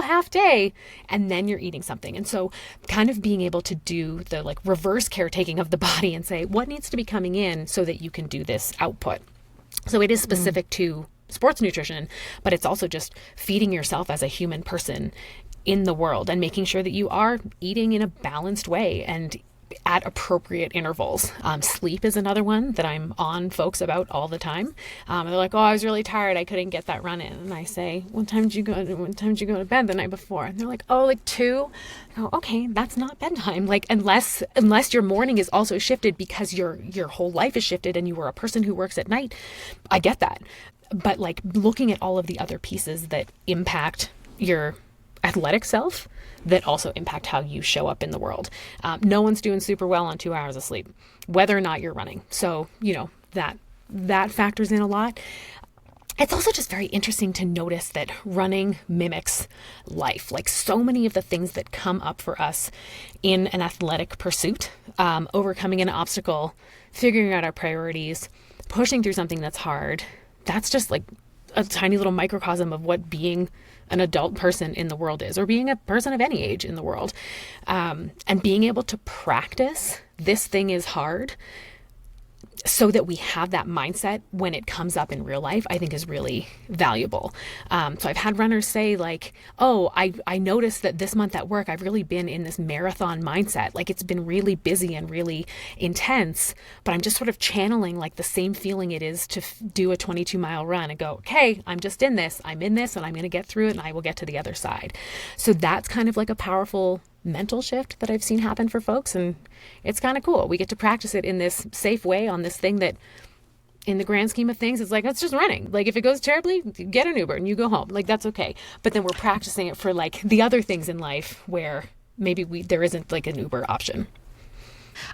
half day, and then you're eating something. And so kind of being able to do the like reverse caretaking of the body and say, what needs to be coming in so that you can do this output. So it is specific to sports nutrition, but it's also just feeding yourself as a human person in the world and making sure that you are eating in a balanced way and at appropriate intervals. Sleep is another one that I'm on folks about all the time. They're like, oh, I was really tired, I couldn't get that run in. And I say, what time did you go to bed the night before? And they're like, oh, like 2. I go, okay, that's not bedtime. Like, unless your morning is also shifted because your whole life is shifted and you were a person who works at night, I get that. But like looking at all of the other pieces that impact your athletic self that also impact how you show up in the world. No one's doing super well on 2 hours of sleep, whether or not you're running. So, that factors in a lot. It's also just very interesting to notice that running mimics life. Like so many of the things that come up for us in an athletic pursuit, overcoming an obstacle, figuring out our priorities, pushing through something that's hard, that's just like a tiny little microcosm of what being an adult person in the world is, or being a person of any age in the world. And being able to practice this thing is hard so that we have that mindset when it comes up in real life, I think is really valuable. So I've had runners say like, oh, I noticed that this month at work, I've really been in this marathon mindset. Like it's been really busy and really intense, but I'm just sort of channeling like the same feeling it is to do a 22-mile run and go, okay, I'm just in this, and I'm going to get through it and I will get to the other side. So that's kind of like a powerful mental shift that I've seen happen for folks. And it's kind of cool. We get to practice it in this safe way on this thing that in the grand scheme of things, it's like, it's just running. Like if it goes terribly, get an Uber and you go home. Like that's okay. But then we're practicing it for like the other things in life where maybe there isn't like an Uber option.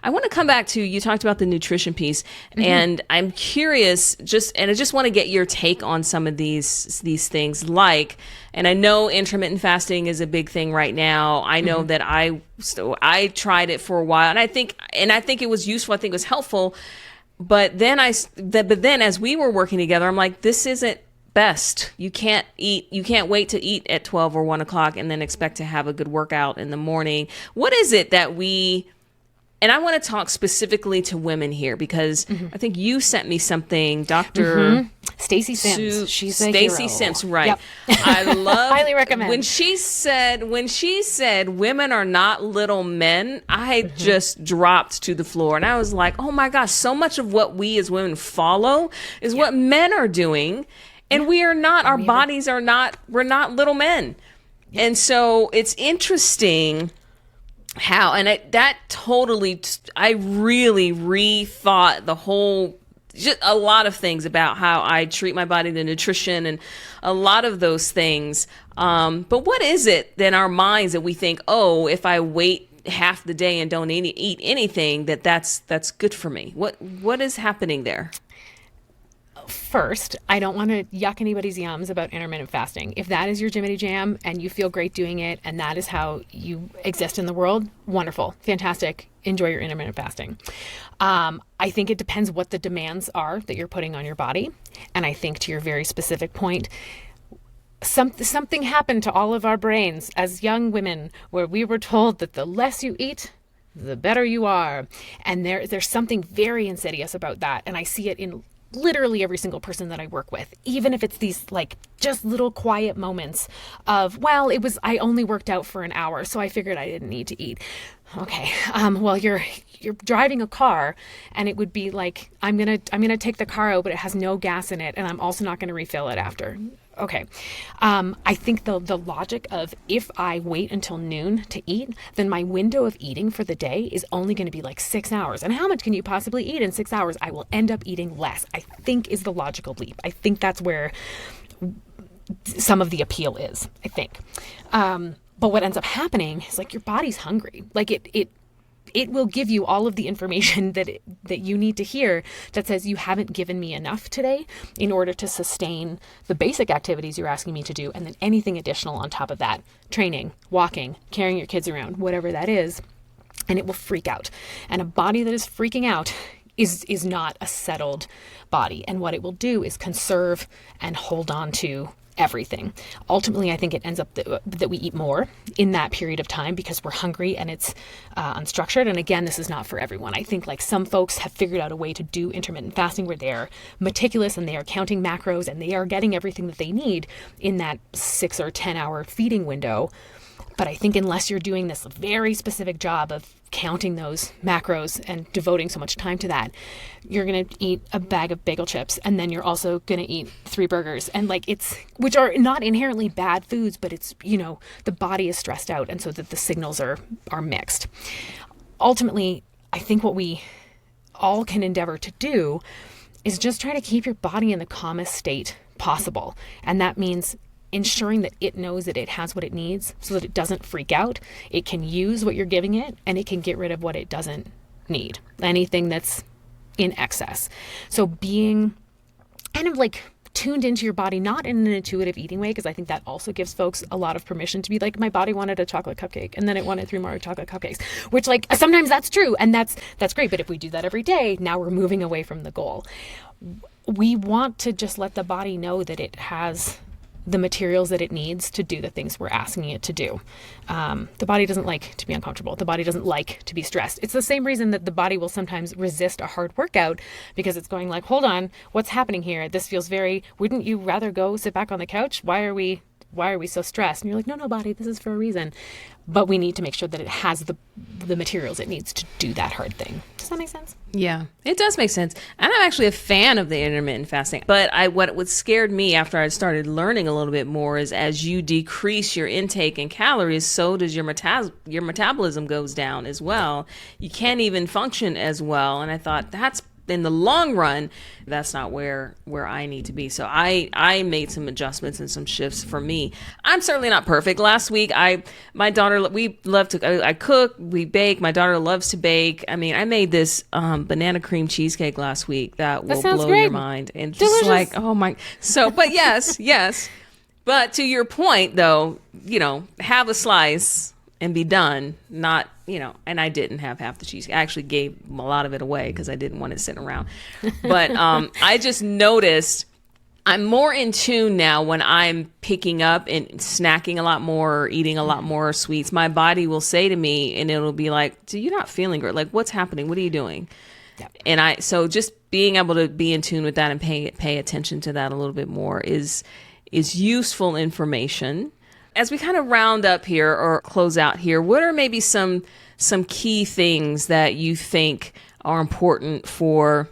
I want to come back to, you talked about the nutrition piece, and I'm curious, I just want to get your take on some of these things, like, and I know intermittent fasting is a big thing right now. I know that I tried it for a while, and I think it was useful. I think it was helpful. But then as we were working together, I'm like, this isn't best. You can't wait to eat at 12 or 1 o'clock and then expect to have a good workout in the morning. What is it that and I want to talk specifically to women here because I think you sent me something, Dr. Stacy Sims. She's a Stacy hero. Sims, right? Yep. I love highly recommend. When she said women are not little men, I just dropped to the floor and I was like, oh my gosh, so much of what we as women follow is what men are doing, and we are not. Our bodies are not. We're not little men, and so it's interesting. How, and I really rethought the whole, just a lot of things about how I treat my body, the nutrition, and a lot of those things. But what is it in our minds that we think, oh, if I wait half the day and don't eat anything, that's good for me? What is happening there? First, I don't want to yuck anybody's yums about intermittent fasting. If that is your jimmity jam and you feel great doing it and that is how you exist in the world, wonderful, fantastic. Enjoy your intermittent fasting. I think it depends what the demands are that you're putting on your body. And I think to your very specific point, something happened to all of our brains as young women where we were told that the less you eat, the better you are. And there's something very insidious about that. And I see it in literally every single person that I work with, even if it's these like just little quiet moments of, well, I only worked out for an hour, so I figured I didn't need to eat. Okay. Well, you're driving a car and it would be like, I'm going to take the car out, but it has no gas in it. And I'm also not going to refill it after. Okay. I think the logic of if I wait until noon to eat, then my window of eating for the day is only going to be like 6 hours. And how much can you possibly eat in 6 hours? I will end up eating less, I think is the logical leap. I think that's where some of the appeal is, I think. But what ends up happening is like your body's hungry. Like it will give you all of the information that you need to hear that says you haven't given me enough today in order to sustain the basic activities you're asking me to do, and then anything additional on top of that, training, walking, carrying your kids around, whatever that is, and it will freak out. And a body that is freaking out is not a settled body, and what it will do is conserve and hold on to everything. Ultimately, I think it ends up that we eat more in that period of time because we're hungry and it's unstructured. And again, this is not for everyone. I think like some folks have figured out a way to do intermittent fasting where they're meticulous and they are counting macros and they are getting everything that they need in that 6 or 10 hour feeding window. But I think unless you're doing this very specific job of counting those macros and devoting so much time to that, you're going to eat a bag of bagel chips and then you're also going to eat 3 burgers, and like which are not inherently bad foods, but it's, the body is stressed out and so that the signals are mixed. Ultimately, I think what we all can endeavor to do is just try to keep your body in the calmest state possible. And that means ensuring that it knows that it has what it needs so that it doesn't freak out. It can use what you're giving it and it can get rid of what it doesn't need, anything that's in excess. So being kind of like tuned into your body, not in an intuitive eating way, because I think that also gives folks a lot of permission to be like, my body wanted a chocolate cupcake and then it wanted 3 more chocolate cupcakes, which like sometimes that's true and that's great. But if we do that every day, now we're moving away from the goal. We want to just let the body know that it has the materials that it needs to do the things we're asking it to do. The body doesn't like to be uncomfortable. The body doesn't like to be stressed. It's the same reason that the body will sometimes resist a hard workout, because it's going like, hold on, what's happening here? This feels wouldn't you rather go sit back on the couch? Why are we so stressed? And you're like, no, body, this is for a reason. But we need to make sure that it has the materials it needs to do that hard thing. Does that make sense? Yeah, it does make sense. And I'm actually a fan of the intermittent fasting. But what scared me after I started learning a little bit more is as you decrease your intake in calories, so does your metabolism goes down as well. You can't even function as well. And I thought that's in the long run, that's not where I need to be. So I made some adjustments and some shifts for me. I'm certainly not perfect. Last week, my daughter, we love to, I cook, we bake. My daughter loves to bake. I mean, I made this banana cream cheesecake last week that will blow your mind. And just delicious. Like, oh my. So, but yes. But to your point though, have a slice and be done, not, and I didn't have half the cheese. I actually gave a lot of it away because I didn't want it sitting around. But I just noticed I'm more in tune now when I'm picking up and snacking a lot more or eating a lot more sweets. My body will say to me, and it'll be like, so you're not feeling good. Like, what's happening? What are you doing? Yep. And so just being able to be in tune with that and pay attention to that a little bit more is useful information. As we kind of round up here or close out here, what are maybe some key things that you think are important for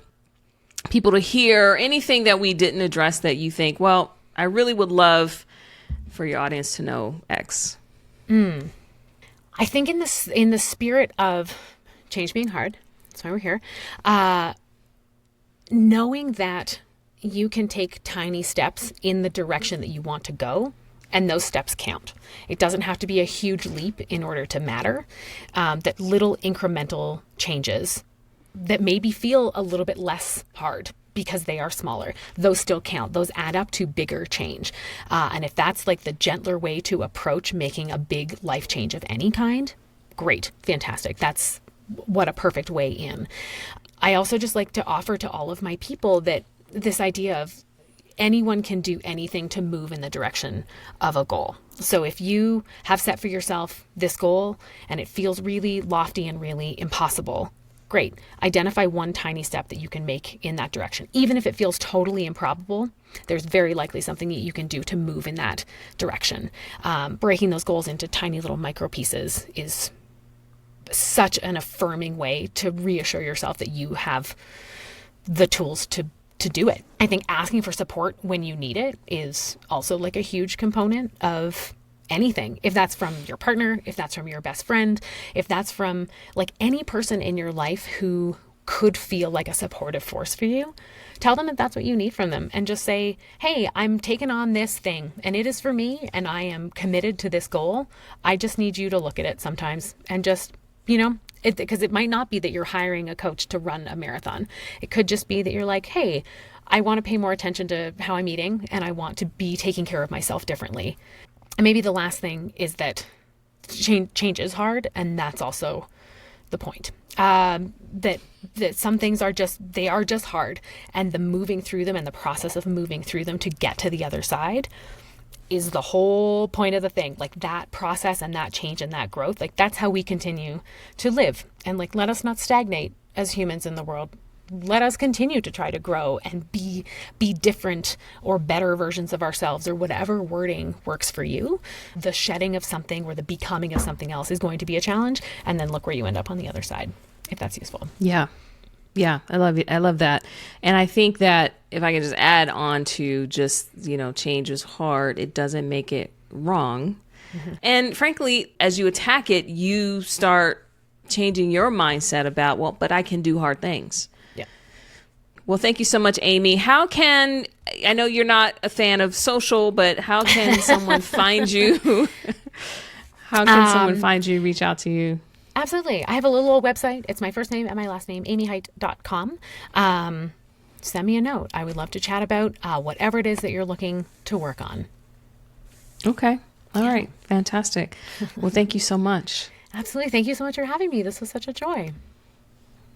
people to hear? Anything that we didn't address that you think, well, I really would love for your audience to know X? I think in the spirit of change being hard, that's why we're here, knowing that you can take tiny steps in the direction that you want to go, and those steps count. It doesn't have to be a huge leap in order to matter. That little incremental changes that maybe feel a little bit less hard because they are smaller, those still count. Those add up to bigger change. And if that's like the gentler way to approach making a big life change of any kind, great, fantastic. That's what a perfect way in. I also just like to offer to all of my people that this idea of anyone can do anything to move in the direction of a goal. So if you have set for yourself this goal and it feels really lofty and really impossible, great. Identify one tiny step that you can make in that direction. Even if it feels totally improbable, there's very likely something that you can do to move in that direction. Breaking those goals into tiny little micro pieces is such an affirming way to reassure yourself that you have the tools to to do it. I think asking for support when you need it is also like a huge component of anything. If that's from your partner, if that's from your best friend, if that's from like any person in your life who could feel like a supportive force for you, tell them that that's what you need from them, and just say, hey, I'm taking on this thing and it is for me and I am committed to this goal. I just need you to look at it sometimes and just, because it might not be that you're hiring a coach to run a marathon. It could just be that you're like, hey, I want to pay more attention to how I'm eating and I want to be taking care of myself differently. And maybe the last thing is that change is hard, and that's also the point. That some things are just hard, and the moving through them and the process of moving through them to get to the other side is the whole point of the thing. Like that process and that change and that growth, like that's how we continue to live. And like, let us not stagnate as humans in the world. Let us continue to try to grow and be different or better versions of ourselves, or whatever wording works for you. The shedding of something or the becoming of something else is going to be a challenge. And then look where you end up on the other side, if that's useful. Yeah. Yeah. I love it. I love that. And I think that if I can just add on to just, change is hard, it doesn't make it wrong. Mm-hmm. And frankly, as you attack it, you start changing your mindset about, well, but I can do hard things. Well, thank you so much, Amy. I know you're not a fan of social, but how can someone find you? How can someone find you, reach out to you? Absolutely. I have a little old website. It's my first name and my last name, amyheight.com. Send me a note. I would love to chat about whatever it is that you're looking to work on. Okay. All right. Fantastic. Well, thank you so much. Absolutely. Thank you so much for having me. This was such a joy.